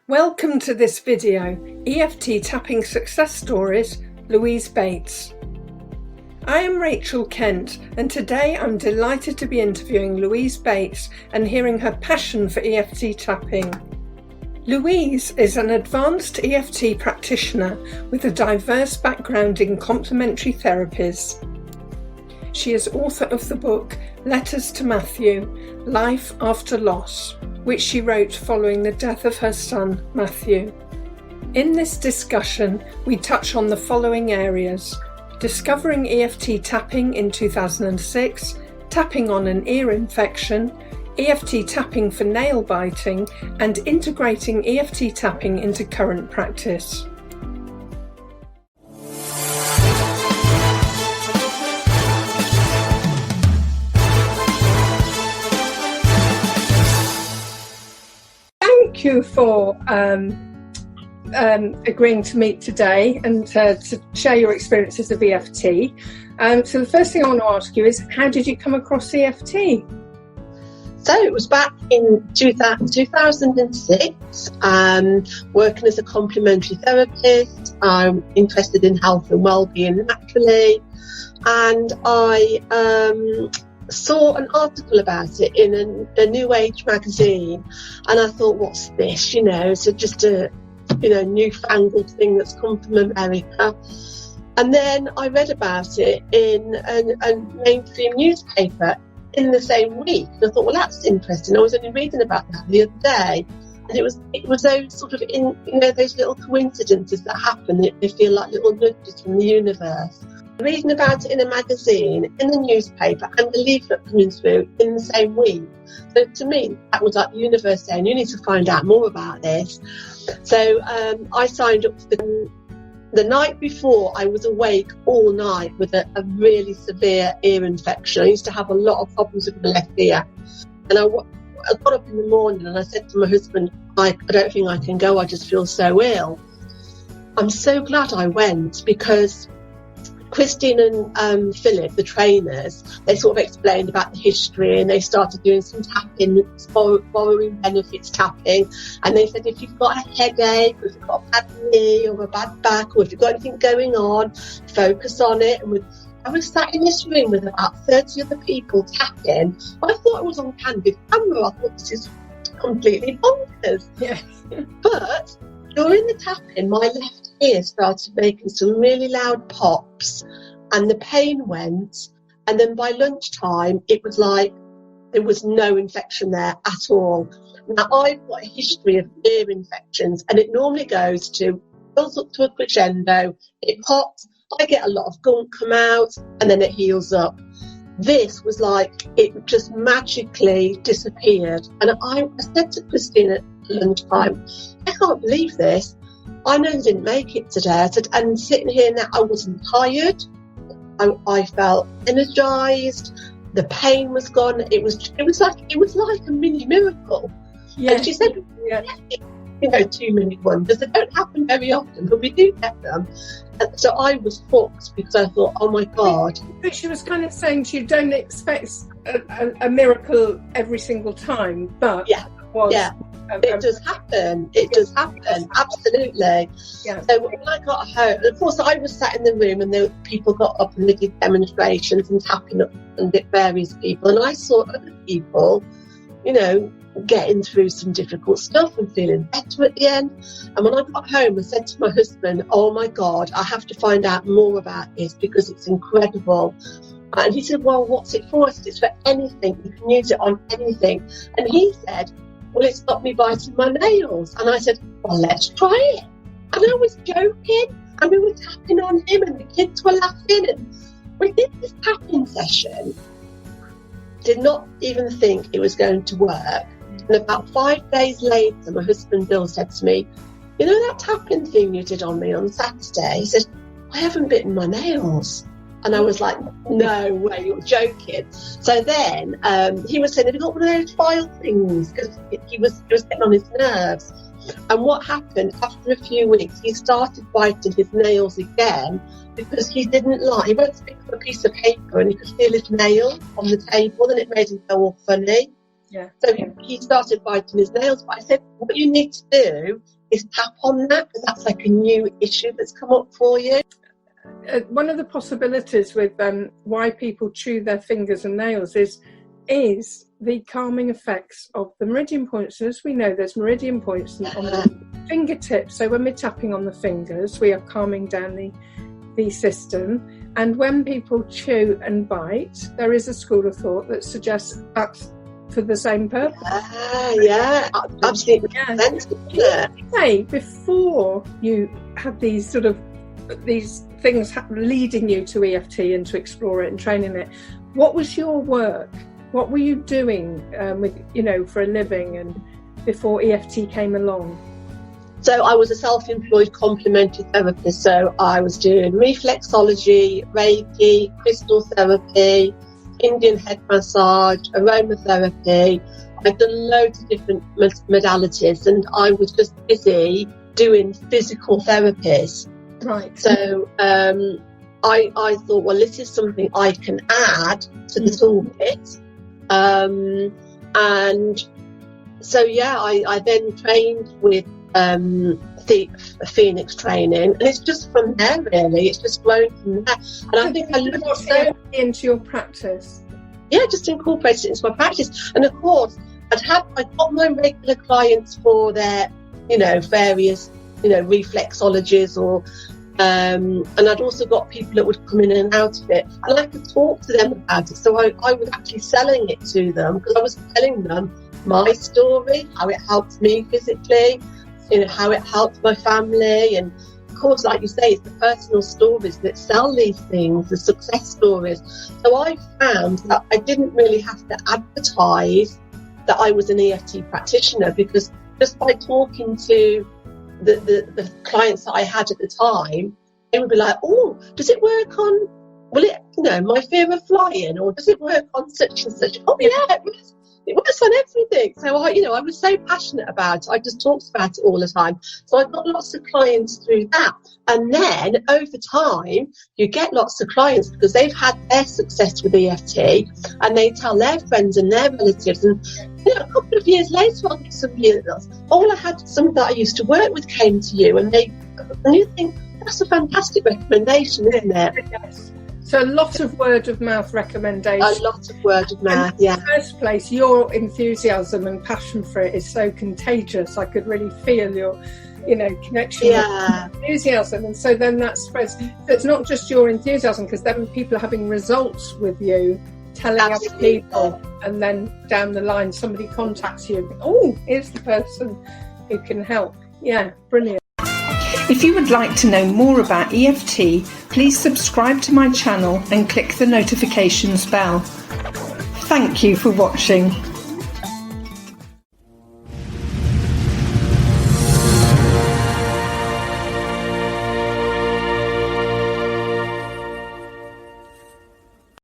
Welcome to this video, EFT Tapping Success Stories, Louise Bates. I am Rachel Kent, and today I'm delighted to be interviewing Louise Bates and hearing her passion for EFT tapping. Louise is an advanced EFT practitioner with a diverse background in complementary therapies. She is author of the book Letters to Matthew, Life After Loss, which she wrote following the death of her son, Matthew. In this discussion, we touch on the following areas: discovering EFT tapping in 2006, tapping on an ear infection, EFT tapping for nail biting, and integrating EFT tapping into current practice. Thank you for agreeing to meet today and to share your experiences of EFT. So the first thing I want to ask you is, how did you come across EFT? So it was back in 2006, working as a complementary therapist. I'm interested in health and well-being naturally, and I saw an article about it in a New Age magazine, and I thought, what's this? So just a newfangled thing that's come from America. And then I read about it in a mainstream newspaper in the same week, and I thought, well, that's interesting. I was only reading about that the other day, and it was those sort of those little coincidences that happen. They feel like little nudges from the universe. Reading about it in a magazine, in the newspaper, and the leaflet coming through in the same week. So to me, that was like the universe saying, you need to find out more about this. So I signed up for the night before. I was awake all night with a really severe ear infection. I used to have a lot of problems with my left ear. And I got up in the morning and I said to my husband, I don't think I can go. I just feel so ill. I'm so glad I went, because Christine and Philip, the trainers, they sort of explained about the history, and they started doing some tapping, borrowing benefits tapping. And they said, if you've got a headache, or if you've got a bad knee or a bad back, or if you've got anything going on, focus on it. And I was sat in this room with about 30 other people tapping. I thought I was on candid camera. I thought, this is completely bonkers. Yes. But during the tapping, my left ear started making some really loud pops, and the pain went. And then by lunchtime, it was like there was no infection there at all. Now, I've got a history of ear infections, and it normally builds up to a crescendo, it pops, I get a lot of gunk come out, and then it heals up. This was like it just magically disappeared. And I said to Christine at lunchtime, I can't believe this. I nearly didn't make it today. I said, and sitting here now, I wasn't tired. I felt energized. The pain was gone. It was like a mini miracle. Yes. And she said, 2-minute wonders. They don't happen very often, but we do get them. And so I was hooked, because I thought, oh my God. But she was kind of saying you don't expect a miracle every single time, but it does happen. It does happen. Absolutely. Yeah. So when I got home, of course, I was sat in the room, and people got up and they did demonstrations and tapping up and various people, and I saw other people, getting through some difficult stuff and feeling better at the end. And when I got home, I said to my husband, oh my God, I have to find out more about this, because it's incredible. And he said, well, what's it for? I said, it's for anything. You can use it on anything. And he said, well, it stopped me biting my nails. And I said, well, let's try it. And I was joking, and we were tapping on him, and the kids were laughing. And we did this tapping session. Did not even think it was going to work. And about 5 days later, my husband Bill said to me, that tapping thing you did on me on Saturday? He said, I haven't bitten my nails. And I was like, no way, you're joking. So then he was saying, have you got one of those file things? Because he was getting on his nerves. And what happened, after a few weeks, he started biting his nails again, because he went to pick up a piece of paper and he could feel his nail on the table, and it made him go all funny. So he started biting his nails, but I said, what you need to do is tap on that, because that's like a new issue that's come up for you. One of the possibilities with why people chew their fingers and nails is the calming effects of the meridian points. And as we know, there's meridian points on the fingertips. So when we're tapping on the fingers, we are calming down the system. And when people chew and bite, there is a school of thought that suggests that's for the same purpose. Absolutely. Hey, before you have these things leading you to EFT and to explore it and training it, what was your work? What were you doing for a living, and before EFT came along? So I was a self-employed complementary therapist. So I was doing reflexology, Reiki, crystal therapy, Indian head massage, aromatherapy. I've done loads of different modalities, and I was just busy doing physical therapies. Right. So I thought, well, this is something I can add to the toolkit. And so, I then trained with the Phoenix training, and it's just from there, really. It's just grown from there. And I think I looked into your practice. Yeah, just incorporated it into my practice. And of course, I got my regular clients for their, various, reflexologies or. And I'd also got people that would come in and out of it, and I could talk to them about it. So I was actually selling it to them, because I was telling them my story, how it helped me physically, how it helped my family. And of course, like you say, it's the personal stories that sell these things, the success stories. So I found that I didn't really have to advertise that I was an EFT practitioner, because just by talking to the clients that I had at the time, they would be like, oh, does it work on, my fear of flying, or does it work on such and such? Oh yeah, it works on everything. So I was so passionate about it. I just talked about it all the time. So I got lots of clients through that. And then over time, you get lots of clients because they've had their success with EFT, and they tell their friends and their relatives. And a couple of years later, I'll get somebody else. I had some that I used to work with came to you, and you think, that's a fantastic recommendation, isn't it? Yes. So a lot of word of mouth recommendations. A lot of word of mouth, yeah. In the first place, your enthusiasm and passion for it is so contagious. I could really feel your, connection with enthusiasm. And so then that spreads. So it's not just your enthusiasm, because then people are having results with you, telling other people, and then down the line somebody contacts you and think, oh, here's the person who can help. Yeah, brilliant. If you would like to know more about EFT, please subscribe to my channel and click the notifications bell. Thank you for watching.